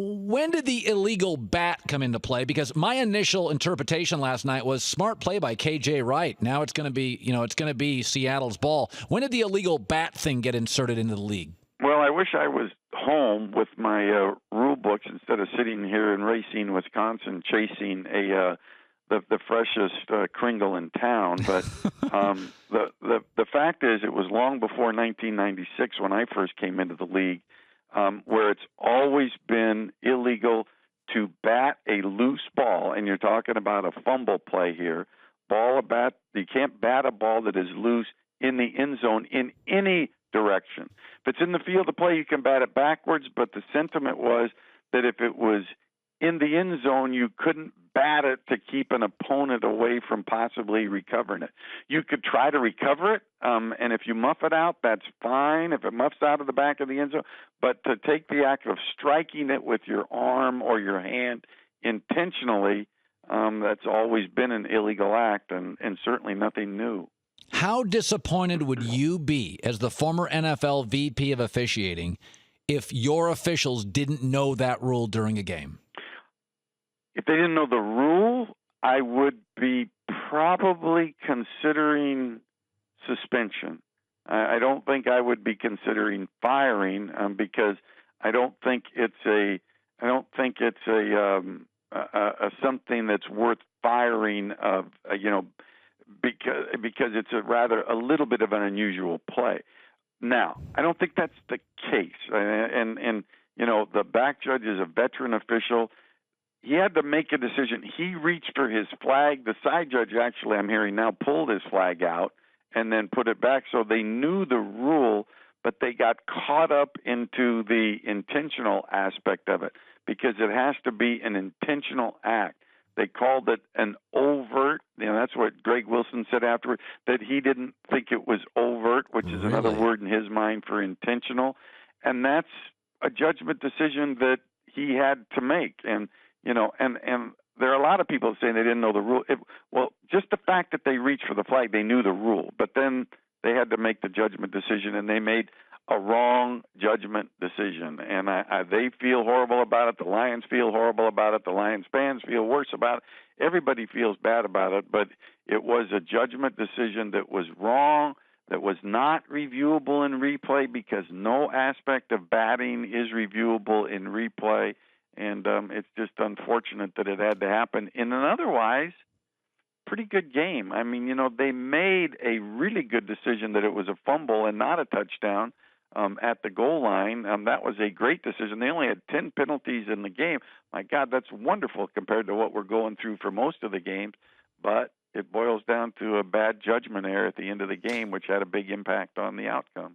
When did the illegal bat come into play? Because my initial interpretation last night was smart play by KJ Wright. Now it's going to be Seattle's ball. When did the illegal bat thing get inserted into the league? Well, I wish I was home with my rule books instead of sitting here in Racine, Wisconsin, chasing the freshest Kringle in town. But the fact is, it was long before 1996 when I first came into the league, where it's always been illegal to bat a loose ball, and you're talking about a fumble play here. You can't bat a ball that is loose in the end zone in any direction. If it's in the field of play, you can bat it backwards, but the sentiment was that if it was in the end zone, you couldn't bat it to keep an opponent away from possibly recovering it. You could try to recover it, and if you muff it out, that's fine, if it muffs out of the back of the end zone. But to take the act of striking it with your arm or your hand intentionally, that's always been an illegal act, and certainly nothing new. How disappointed would you be as the former NFL VP of officiating if your officials didn't know that rule during a game? If they didn't know the rule, I would be probably considering suspension. I don't think I would be considering firing because I don't think it's something that's worth firing of because it's a little bit of an unusual play. Now, I don't think that's the case, and the back judge is a veteran official. He had to make a decision. He reached for his flag. The side judge, actually, I'm hearing now, pulled his flag out and then put it back. So they knew the rule, but they got caught up into the intentional aspect of it because it has to be an intentional act. They called it an overt. That's what Greg Wilson said afterward, that he didn't think it was overt, which is another word in his mind for intentional. And that's a judgment decision that he had to make. And there are a lot of people saying they didn't know the rule. Just the fact that they reached for the flag, they knew the rule. But then they had to make the judgment decision, and they made a wrong judgment decision. And they feel horrible about it. The Lions feel horrible about it. The Lions fans feel worse about it. Everybody feels bad about it. But it was a judgment decision that was wrong, that was not reviewable in replay because no aspect of batting is reviewable in replay. And it's just unfortunate that it had to happen in an otherwise pretty good game. I mean, they made a really good decision that it was a fumble and not a touchdown at the goal line. That was a great decision. They only had 10 penalties in the game. My God, that's wonderful compared to what we're going through for most of the games. But it boils down to a bad judgment error at the end of the game, which had a big impact on the outcome.